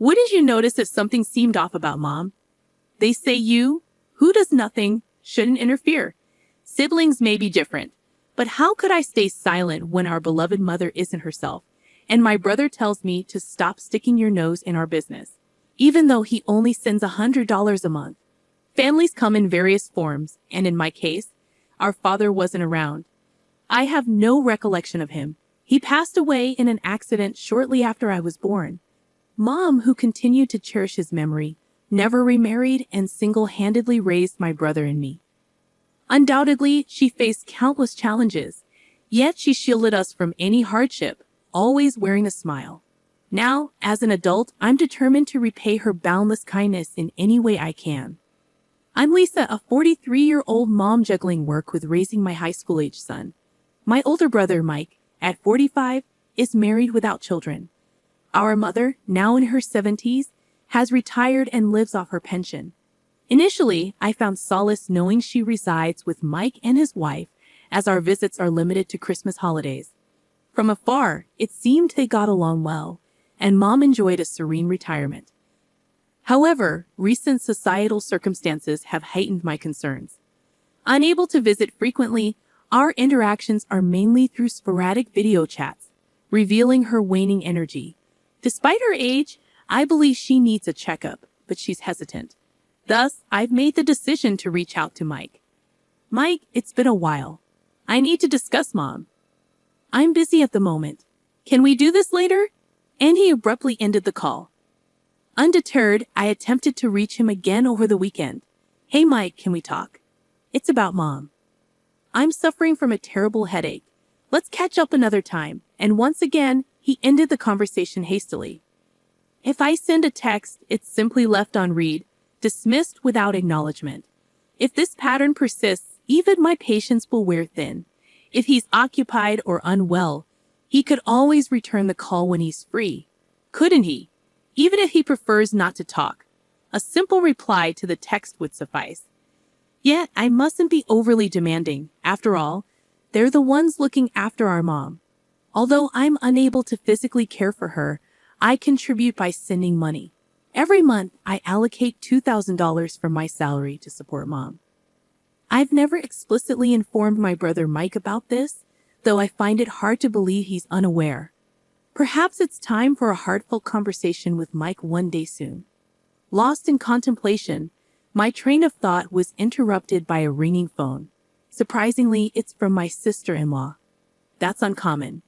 What did you notice if something seemed off about Mom? They say you, who does nothing, shouldn't interfere. Siblings may be different, but how could I stay silent when our beloved mother isn't herself, and my brother tells me to stop sticking your nose in our business, even though he only sends $100 a month? Families come in various forms, and in my case, our father wasn't around. I have no recollection of him. He passed away in an accident shortly after I was born. Mom, who continued to cherish his memory, never remarried and single-handedly raised my brother and me. Undoubtedly, she faced countless challenges, yet she shielded us from any hardship, always wearing a smile. Now, as an adult, I'm determined to repay her boundless kindness in any way I can. I'm Lisa, a 43-year-old mom juggling work with raising my high school-age son. My older brother, Mike, at 45, is married without children. Our mother, now in her 70s, has retired and lives off her pension. Initially, I found solace knowing she resides with Mike and his wife, as our visits are limited to Christmas holidays. From afar, it seemed they got along well, and Mom enjoyed a serene retirement. However, recent societal circumstances have heightened my concerns. Unable to visit frequently, our interactions are mainly through sporadic video chats, revealing her waning energy. Despite her age, I believe she needs a checkup, but she's hesitant. Thus, I've made the decision to reach out to Mike. Mike, it's been a while. I need to discuss Mom. I'm busy at the moment. Can we do this later? And he abruptly ended the call. Undeterred, I attempted to reach him again over the weekend. Hey Mike, can we talk? It's about Mom. I'm suffering from a terrible headache. Let's catch up another time. And once again, he ended the conversation hastily. If I send a text, it's simply left on read, dismissed without acknowledgement. If this pattern persists, even my patience will wear thin. If he's occupied or unwell, he could always return the call when he's free. Couldn't he? Even if he prefers not to talk, a simple reply to the text would suffice. Yet, I mustn't be overly demanding. After all, they're the ones looking after our Mom. Although I'm unable to physically care for her, I contribute by sending money. Every month, I allocate $2,000 from my salary to support Mom. I've never explicitly informed my brother Mike about this, though I find it hard to believe he's unaware. Perhaps it's time for a heartfelt conversation with Mike one day soon. Lost in contemplation, my train of thought was interrupted by a ringing phone. Surprisingly, it's from my sister-in-law. That's uncommon.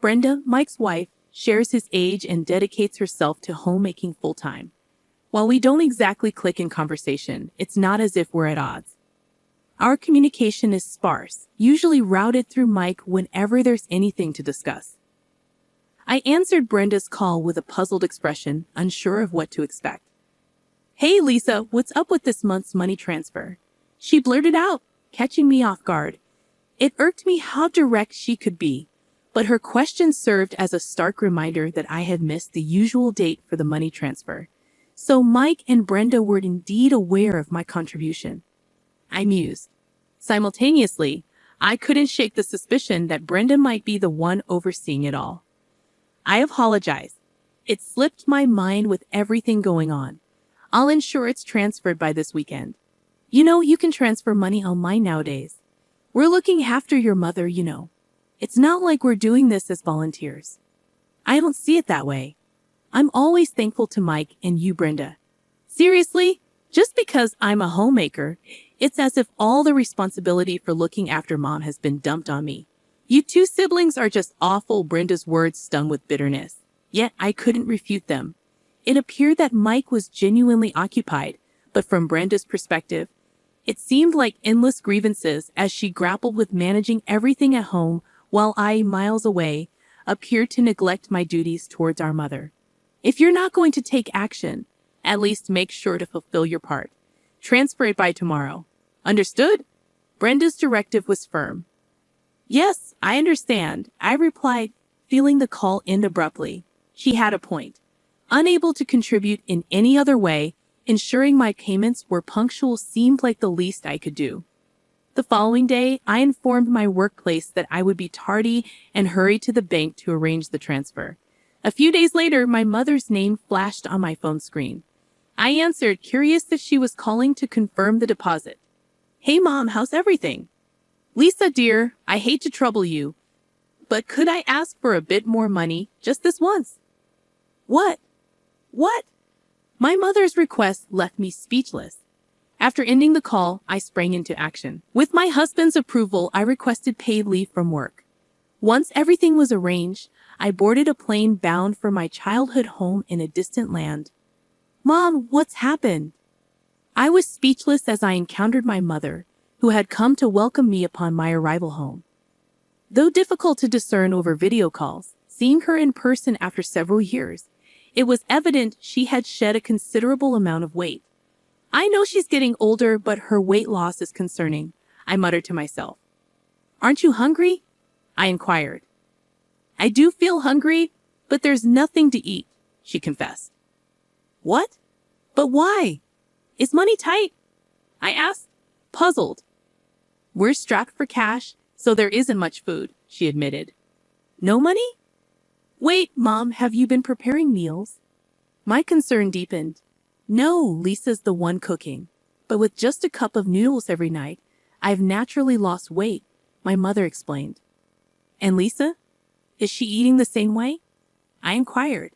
Brenda, Mike's wife, shares his age and dedicates herself to homemaking full-time. While we don't exactly click in conversation, it's not as if we're at odds. Our communication is sparse, usually routed through Mike whenever there's anything to discuss. I answered Brenda's call with a puzzled expression, unsure of what to expect. Hey Lisa, what's up with this month's money transfer? She blurted out, catching me off guard. It irked me how direct she could be, but her question served as a stark reminder that I had missed the usual date for the money transfer. So Mike and Brenda were indeed aware of my contribution. I mused. Simultaneously, I couldn't shake the suspicion that Brenda might be the one overseeing it all. I apologize. It slipped my mind with everything going on. I'll ensure it's transferred by this weekend. You know, you can transfer money online nowadays. We're looking after your mother, you know. It's not like we're doing this as volunteers. I don't see it that way. I'm always thankful to Mike and you, Brenda. Seriously, just because I'm a homemaker, it's as if all the responsibility for looking after Mom has been dumped on me. You two siblings are just awful, Brenda's words stung with bitterness. Yet I couldn't refute them. It appeared that Mike was genuinely occupied, but from Brenda's perspective, it seemed like endless grievances as she grappled with managing everything at home while I, miles away, appeared to neglect my duties towards our mother. If you're not going to take action, at least make sure to fulfill your part. Transfer it by tomorrow. Understood? Brenda's directive was firm. Yes, I understand, I replied, feeling the call end abruptly. She had a point. Unable to contribute in any other way, ensuring my payments were punctual seemed like the least I could do. The following day, I informed my workplace that I would be tardy and hurried to the bank to arrange the transfer. A few days later, my mother's name flashed on my phone screen. I answered, curious if she was calling to confirm the deposit. "Hey Mom, how's everything?" "Lisa dear, I hate to trouble you, but could I ask for a bit more money, just this once?" What? What? My mother's request left me speechless. After ending the call, I sprang into action. With my husband's approval, I requested paid leave from work. Once everything was arranged, I boarded a plane bound for my childhood home in a distant land. "Mom, what's happened?" I was speechless as I encountered my mother, who had come to welcome me upon my arrival home. Though difficult to discern over video calls, seeing her in person after several years, it was evident she had shed a considerable amount of weight. "I know she's getting older, but her weight loss is concerning," I muttered to myself. "Aren't you hungry?" I inquired. "I do feel hungry, but there's nothing to eat," she confessed. "What? But why? Is money tight?" I asked, puzzled. "We're strapped for cash, so there isn't much food," she admitted. "No money?" "Wait, Mom, have you been preparing meals?" My concern deepened. "No, Lisa's the one cooking. But with just a cup of noodles every night, I've naturally lost weight," my mother explained. "And Lisa? Is she eating the same way?" I inquired.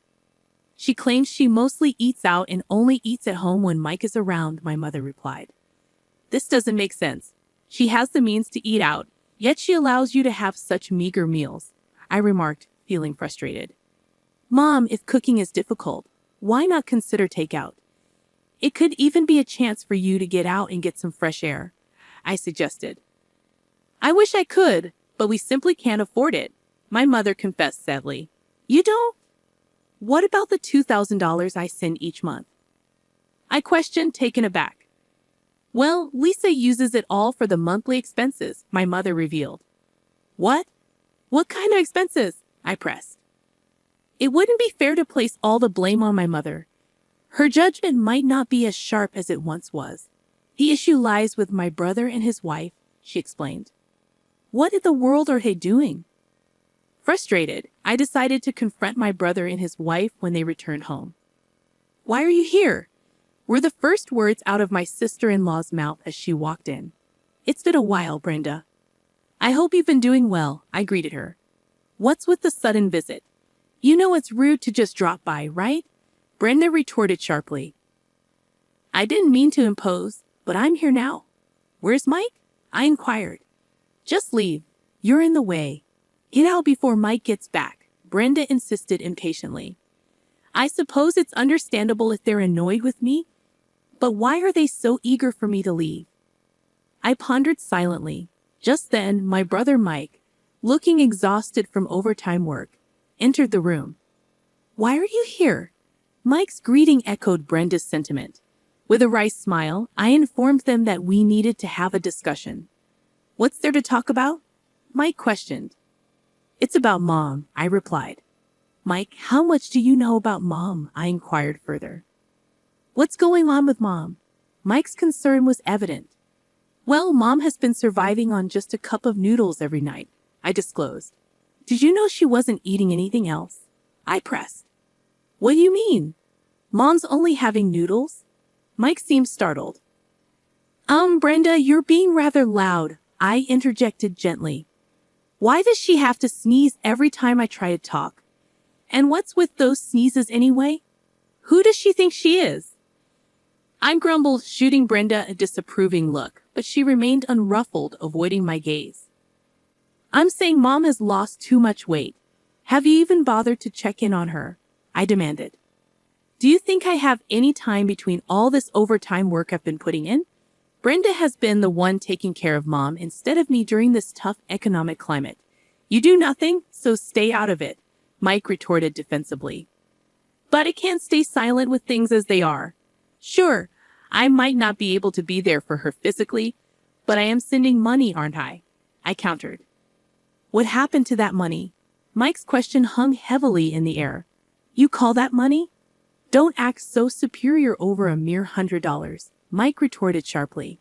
"She claims she mostly eats out and only eats at home when Mike is around," my mother replied. "This doesn't make sense. She has the means to eat out, yet she allows you to have such meager meals," I remarked, feeling frustrated. "Mom, if cooking is difficult, why not consider takeout? It could even be a chance for you to get out and get some fresh air," I suggested. "I wish I could, but we simply can't afford it," my mother confessed sadly. "You don't? What about the $2,000 I send each month?" I questioned, taken aback. "Well, Lisa uses it all for the monthly expenses," my mother revealed. "What? What kind of expenses?" I pressed. It wouldn't be fair to place all the blame on my mother. Her judgment might not be as sharp as it once was. "The issue lies with my brother and his wife," she explained. "What in the world are they doing?" Frustrated, I decided to confront my brother and his wife when they returned home. "Why are you here?" were the first words out of my sister-in-law's mouth as she walked in. "It's been a while, Brenda." "I hope you've been doing well," I greeted her. "What's with the sudden visit? You know it's rude to just drop by, right?" Brenda retorted sharply. "I didn't mean to impose, but I'm here now." "Where's Mike?" I inquired. "Just leave. You're in the way. Get out before Mike gets back," Brenda insisted impatiently. I suppose it's understandable if they're annoyed with me, but why are they so eager for me to leave? I pondered silently. Just then, my brother Mike, looking exhausted from overtime work, entered the room. "Why are you here?" Mike's greeting echoed Brenda's sentiment. With a wry smile, I informed them that we needed to have a discussion. "What's there to talk about?" Mike questioned. "It's about Mom," I replied. "Mike, how much do you know about Mom?" I inquired further. "What's going on with Mom?" Mike's concern was evident. "Well, Mom has been surviving on just a cup of noodles every night," I disclosed. "Did you know she wasn't eating anything else?" I pressed. "What do you mean? Mom's only having noodles?" Mike seemed startled. Brenda, you're being rather loud," I interjected gently. "Why does she have to sneeze every time I try to talk? And what's with those sneezes anyway? Who does she think she is?" I grumbled, shooting Brenda a disapproving look, but she remained unruffled, avoiding my gaze. "I'm saying Mom has lost too much weight. Have you even bothered to check in on her?" I demanded. "Do you think I have any time between all this overtime work I've been putting in? Brenda has been the one taking care of Mom instead of me during this tough economic climate. You do nothing, so stay out of it," Mike retorted defensively. "But I can't stay silent with things as they are. Sure, I might not be able to be there for her physically, but I am sending money, aren't I?" I countered. "What happened to that money?" Mike's question hung heavily in the air. "You call that money? Don't act so superior over a mere $100, Mike retorted sharply.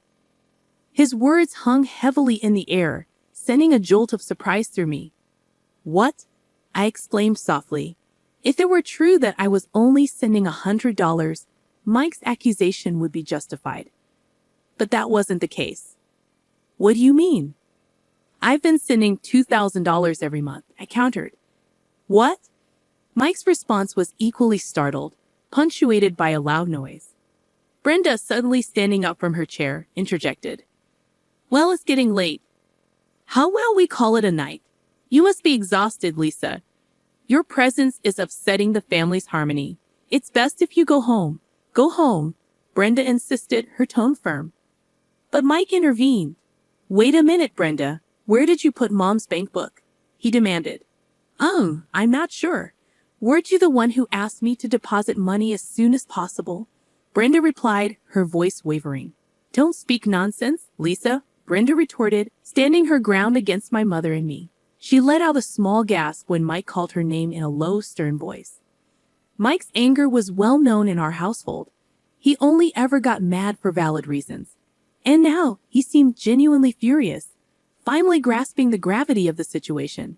His words hung heavily in the air, sending a jolt of surprise through me. "What?" I exclaimed softly. If it were true that I was only sending $100, Mike's accusation would be justified. But that wasn't the case. What do you mean? I've been sending $2,000 every month, I countered. What? Mike's response was equally startled, punctuated by a loud noise. Brenda, suddenly standing up from her chair, interjected. Well, it's getting late. How will we call it a night? You must be exhausted, Lisa. Your presence is upsetting the family's harmony. It's best if you go home. Go home, Brenda insisted, her tone firm. But Mike intervened. Wait a minute, Brenda. Where did you put Mom's bank book? He demanded. I'm not sure. Weren't you the one who asked me to deposit money as soon as possible? Brenda replied, her voice wavering. Don't speak nonsense, Lisa, Brenda retorted, standing her ground against my mother and me. She let out a small gasp when Mike called her name in a low, stern voice. Mike's anger was well known in our household. He only ever got mad for valid reasons. And now he seemed genuinely furious, finally grasping the gravity of the situation.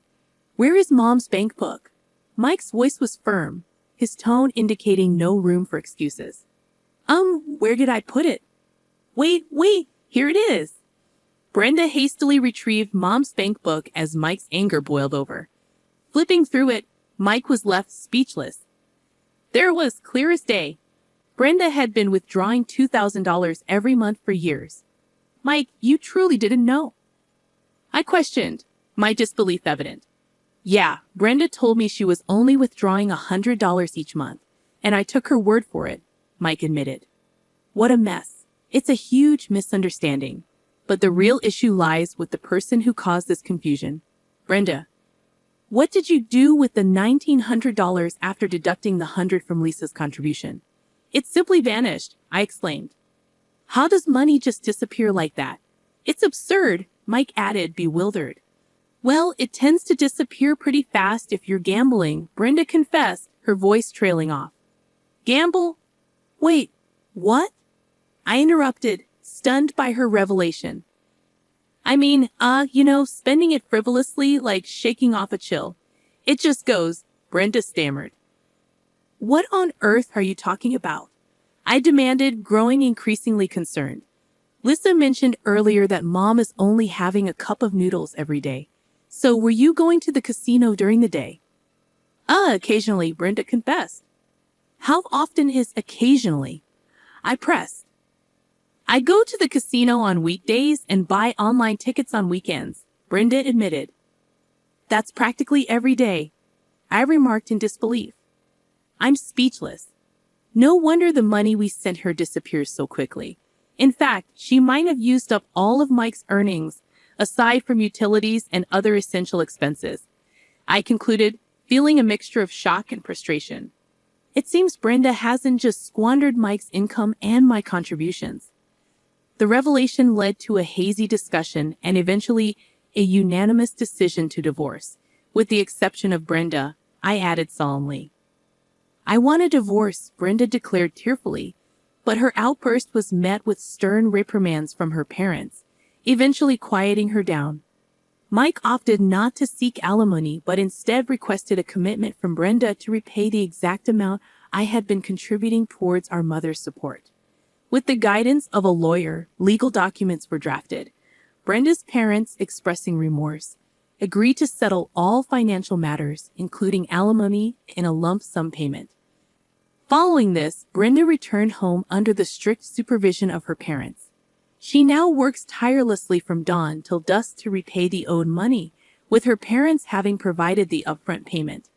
Where is Mom's bank book? Mike's voice was firm, his tone indicating no room for excuses. Where did I put it? Wait, here it is. Brenda hastily retrieved Mom's bank book as Mike's anger boiled over. Flipping through it, Mike was left speechless. There it was, clear as day. Brenda had been withdrawing $2,000 every month for years. Mike, you truly didn't know? I questioned, my disbelief evident. Yeah, Brenda told me she was only withdrawing $100 each month, and I took her word for it, Mike admitted. What a mess. It's a huge misunderstanding. But the real issue lies with the person who caused this confusion. Brenda, what did you do with the $1,900 after deducting the $100 from Lisa's contribution? It simply vanished, I exclaimed. How does money just disappear like that? It's absurd, Mike added, bewildered. Well, it tends to disappear pretty fast if you're gambling, Brenda confessed, her voice trailing off. Gamble? Wait, what? I interrupted, stunned by her revelation. I mean, spending it frivolously like shaking off a chill. It just goes, Brenda stammered. What on earth are you talking about? I demanded, growing increasingly concerned. Lisa mentioned earlier that Mom is only having a cup of noodles every day. So were you going to the casino during the day? Occasionally, Brenda confessed. How often is occasionally? I pressed. I go to the casino on weekdays and buy online tickets on weekends, Brenda admitted. That's practically every day, I remarked in disbelief. I'm speechless. No wonder the money we sent her disappears so quickly. In fact, she might have used up all of Mike's earnings, aside from utilities and other essential expenses. I concluded, feeling a mixture of shock and frustration. It seems Brenda hasn't just squandered Mike's income and my contributions. The revelation led to a hazy discussion and eventually a unanimous decision to divorce. With the exception of Brenda, I added solemnly. I want a divorce, Brenda declared tearfully, but her outburst was met with stern reprimands from her parents, eventually quieting her down. Mike opted not to seek alimony, but instead requested a commitment from Brenda to repay the exact amount I had been contributing towards our mother's support. With the guidance of a lawyer, legal documents were drafted. Brenda's parents, expressing remorse, agreed to settle all financial matters, including alimony, in a lump sum payment. Following this, Brenda returned home under the strict supervision of her parents. She now works tirelessly from dawn till dusk to repay the owed money, with her parents having provided the upfront payment.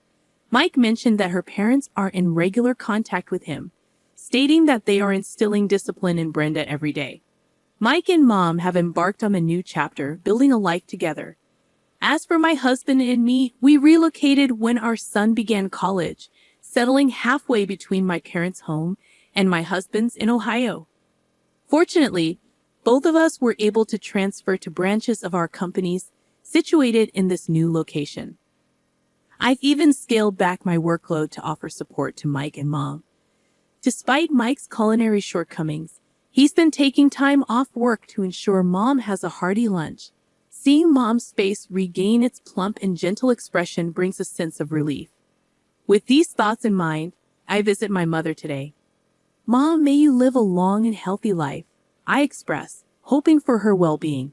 Mike mentioned that her parents are in regular contact with him, stating that they are instilling discipline in Brenda every day. Mike and Mom have embarked on a new chapter, building a life together. As for my husband and me, we relocated when our son began college, settling halfway between my parents' home and my husband's in Ohio. Fortunately, both of us were able to transfer to branches of our companies situated in this new location. I've even scaled back my workload to offer support to Mike and Mom. Despite Mike's culinary shortcomings, he's been taking time off work to ensure Mom has a hearty lunch. Seeing Mom's face regain its plump and gentle expression brings a sense of relief. With these thoughts in mind, I visit my mother today. Mom, may you live a long and healthy life, I express, hoping for her well-being.